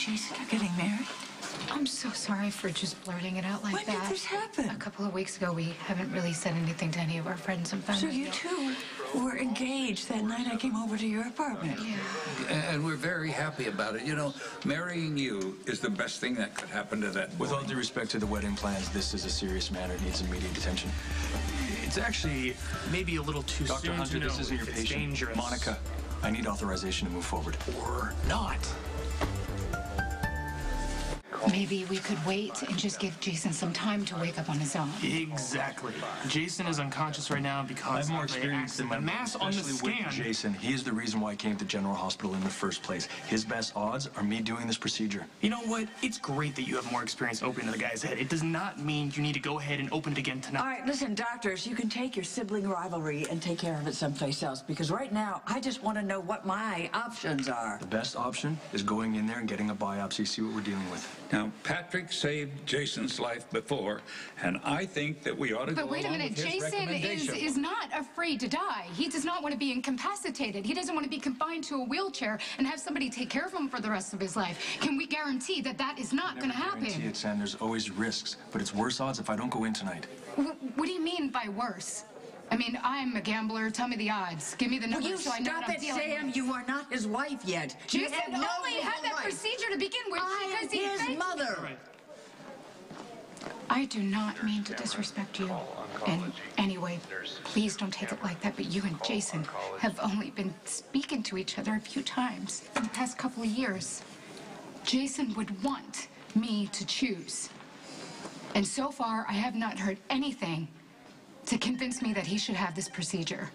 Jason are getting married? I'm so sorry for just blurting it out like that. When did this happen? A couple of weeks ago, we haven't really said anything to any of our friends and family. So you two were engaged that night I came over to your apartment? Yeah. And we're very happy about it. You know, marrying you is the best thing that could happen to that boy. With all due respect to the wedding plans, this is a serious matter. It needs immediate attention. It's actually maybe a little too Dr. soon Hunter, to know this isn't your if it's patient. dangerous. Monica, I need authorization to move forward. Or not. Maybe we could wait and just give Jason some time to wake up on his own. Exactly. Jason is unconscious right now I because have more of the experience than accident. my The mass on the especially scan. with Jason. He is the reason why I came to General Hospital in the first place. His best odds are me doing this procedure. You know what? It's great that you have more experience opening the guy's head. It does not mean you need to go ahead and open it again tonight. All right, listen, doctors, you can take your sibling rivalry and take care of it someplace else, because right now, I just want to know what my options are. The best option is going in there and getting a biopsy, see what we're dealing with. Now, Patrick saved Jason's life before, and I think that we ought to go But wait a along minute, with his Jason recommendation. is not afraid to die. He does not want to be incapacitated. He doesn't want to be confined to a wheelchair and have somebody take care of him for the rest of his life. Can we guarantee that that is not going to happen? Guarantee it, Sam. There's always risks, but it's worse odds if I don't go in tonight. What do you mean by worse? I mean, I'm a gambler. Tell me the odds. Give me the Will numbers you so I know what stop I'm it, dealing Sam? with. You are not his wife yet. You Jason have no only had that right. procedure to begin with I am because he his faked- mother. I do not mean to disrespect you. And anyway, please don't take it like that, but you and Jason have only been speaking to each other a few times in the past couple of years. Jason would want me to choose. And so far, I have not heard anything to convince me that he should have this procedure.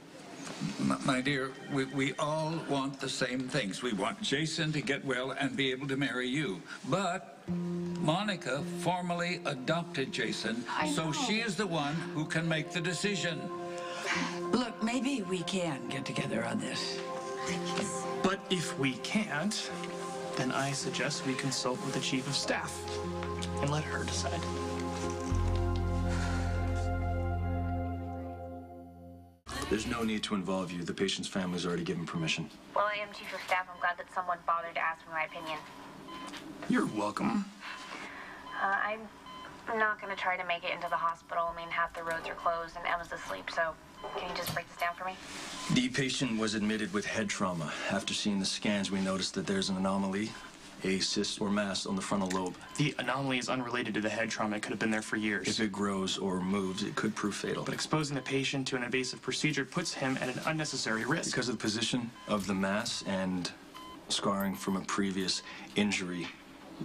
My dear, we all want the same things. We want Jason to get well and be able to marry you. But Monica formally adopted Jason, so she is the one who can make the decision. Look, maybe we can get together on this. But if we can't, then I suggest we consult with the chief of staff and let her decide. There's no need to involve you. The patient's family's already given permission. Well, I am chief of staff. I'm glad that someone bothered to ask me my opinion. You're welcome. I'm not going to try to make it into the hospital. I mean, half the roads are closed and Emma's asleep, so can you just break this down for me? The patient was admitted with head trauma. After seeing the scans, we noticed that there's an anomaly, a cyst or mass on the frontal lobe. The anomaly is unrelated to the head trauma. It could have been there for years. If it grows or moves, it could prove fatal. But exposing the patient to an invasive procedure puts him at an unnecessary risk. Because of the position of the mass and scarring from a previous injury,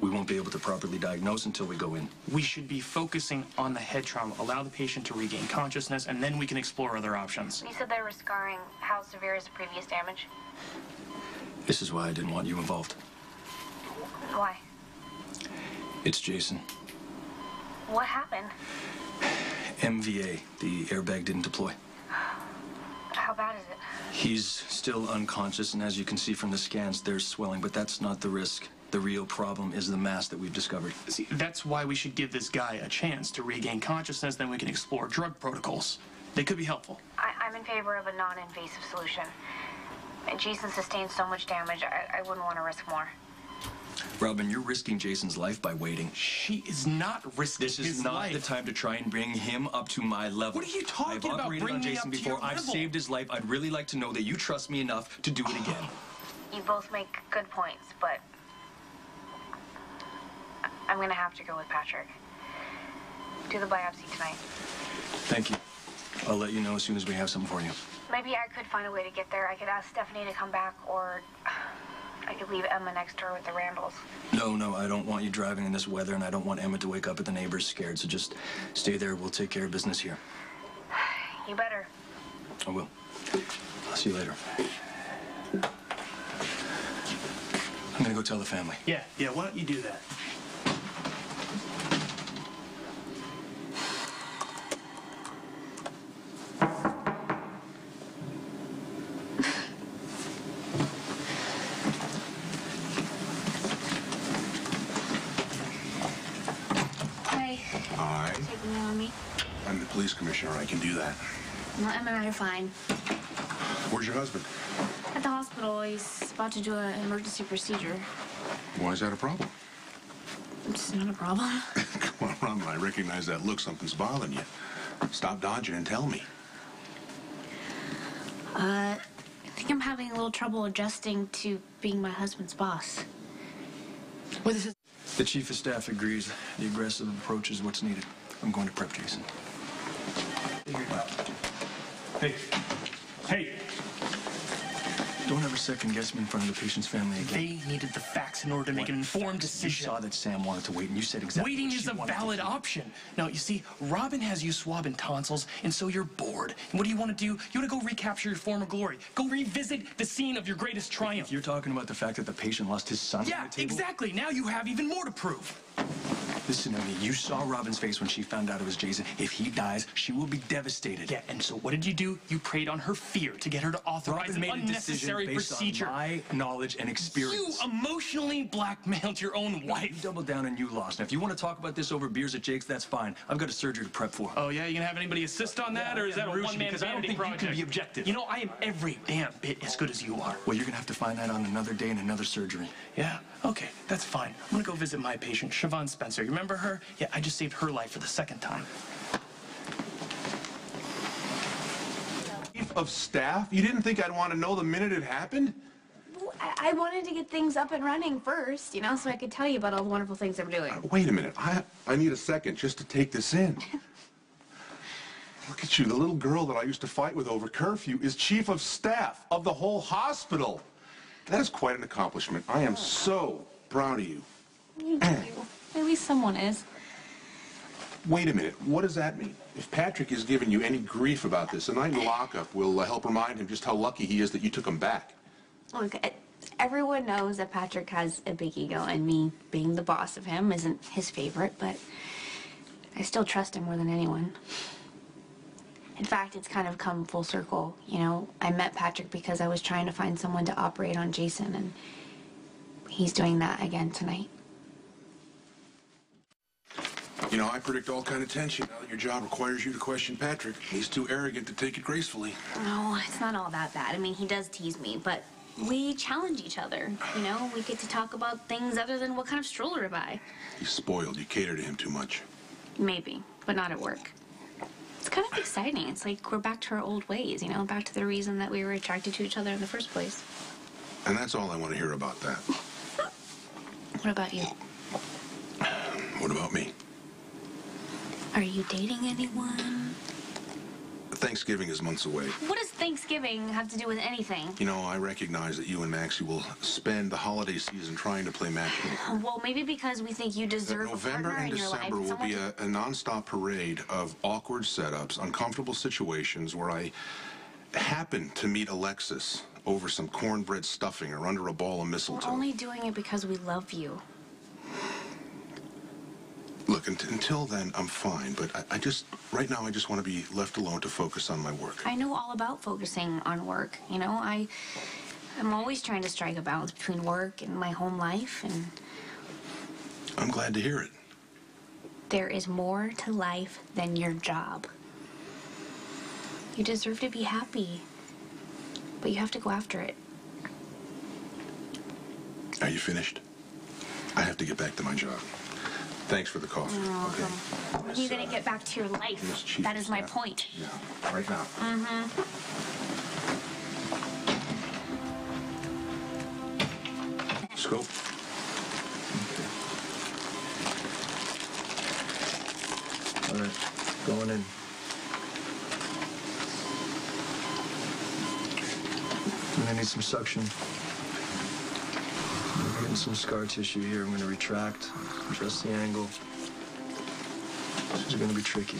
we won't be able to properly diagnose until we go in. We should be focusing on the head trauma. Allow the patient to regain consciousness, and then we can explore other options. You said there was scarring. How severe is the previous damage? This is why I didn't want you involved. Why? It's Jason. What happened? MVA. The airbag didn't deploy. How bad is it? He's still unconscious, and as you can see from the scans, there's swelling, but that's not the risk. The real problem is the mass that we've discovered. See, that's why we should give this guy a chance to regain consciousness, then we can explore drug protocols. They could be helpful. I'm in favor of a non-invasive solution. And Jason sustained so much damage, I wouldn't want to risk more. Robin, you're risking Jason's life by waiting. She is not risking This is his not life. the time to try and bring him up to my level. What are you talking I've about, operated bringing on me Jason up to before. your I've level? saved his life. I'd really like to know that you trust me enough to do it again. You both make good points, but I'm going to have to go with Patrick. Do the biopsy tonight. Thank you. I'll let you know as soon as we have something for you. Maybe I could find a way to get there. I could ask Stephanie to come back, or I could leave Emma next door with the Randalls. No, I don't want you driving in this weather, and I don't want Emma to wake up at the neighbors scared, so just stay there. We'll take care of business here. You better. I will. I'll see you later. I'm gonna go tell the family. Yeah, why don't you do that? Hi. Hi. Taking me on me? I'm the police commissioner. I can do that. Well, Emma and I are fine. Where's your husband? At the hospital, he's about to do an emergency procedure. Why is that a problem? It's not a problem. Come on, Robin, I recognize that look. Something's bothering you. Stop dodging and tell me. I think I'm having a little trouble adjusting to being my husband's boss. Well, this is... The chief of staff agrees. The aggressive approach is what's needed. I'm going to prep Jason. Hey. Hey. Don't ever second guess me in front of the patient's family again. They needed the facts in order to make an informed decision. You saw that Sam wanted to wait, and you said exactly Waiting what is she a wanted to valid do. option. Now, you see, Robin has you swabbing tonsils, and so you're bored. And what do? You want to go recapture your former glory. Go revisit the scene of your greatest triumph. You're talking about the fact that the patient lost his son Yeah, on the table? exactly. Now you have even more to prove. Listen to me. You saw Robin's face when she found out it was Jason. If he dies, she will be devastated. Yeah, and so what did you do? You preyed on her fear to get her to authorize Robin an made a unnecessary decision based procedure. on my knowledge and You experience. emotionally blackmailed your own You wife. doubled down and you lost. Now, if you want to talk about this over beers at Jake's, that's fine. I've got a surgery to prep for. Oh, yeah? You gonna have anybody assist on that, or is that a Rushi, one-man because I don't vanity think you project? can be objective. You know, I am every damn bit as good as you are. Well, you're going to have to find that on another day and another surgery. Yeah, okay, that's fine. I'm gonna go visit my patient, Siobhan Spencer. You remember her? Yeah, I just saved her life for the second time. Chief of staff? You didn't think I'd want to know the minute it happened? I wanted to get things up and running first, you know, so I could tell you about all the wonderful things I'm doing. Wait a minute. I need a second just to take this in. Look at you. The little girl that I used to fight with over curfew is chief of staff of the whole hospital. That is quite an accomplishment. I am so proud of you. Thank you. At least someone is. Wait a minute. What does that mean? If Patrick is giving you any grief about this, a night in lockup will help remind him just how lucky he is that you took him back. Look, everyone knows that Patrick has a big ego, and me being the boss of him isn't his favorite, but I still trust him more than anyone. In fact, it's kind of come full circle. You know, I met Patrick because I was trying to find someone to operate on Jason, and he's doing that again tonight. You know, I predict all kind of tension now that your job requires you to question Patrick. He's too arrogant to take it gracefully. No, it's not all that bad. I mean, he does tease me, but we challenge each other. You know, we get to talk about things other than what kind of stroller to buy. He's spoiled. You cater to him too much. Maybe, but not at work. It's kind of exciting. It's like we're back to our old ways, you know, back to the reason that we were attracted to each other in the first place. And that's all I want to hear about that. What about you? What about me? Are you dating anyone? Thanksgiving is months away. What does Thanksgiving have to do with anything? You know, I recognize that you and Maxie will spend the holiday season trying to play matchmaker. Well, maybe because we think you deserve November a partner and in your life. December will Someone be a nonstop parade of awkward setups, uncomfortable situations where I happen to meet Alexis over some cornbread stuffing or under a ball of mistletoe. We're only doing it because we love you. Look, until then, I'm fine, but right now, I just want to be left alone to focus on my work. I know all about focusing on work. You know, I'm always trying to strike a balance between work and my home life, and I'm glad to hear it. there is more to life than your job. You deserve to be happy, but you have to go after it. Are you finished? I have to get back to my job. Thanks for the coffee. You're welcome. Okay. When are you gonna get back to your life? Miss Chief That is my Staff. point. Yeah, right now. Scope. All right, going in. I'm gonna need some suction. I'm getting some scar tissue here. I'm gonna retract, adjust the angle. This is gonna be tricky.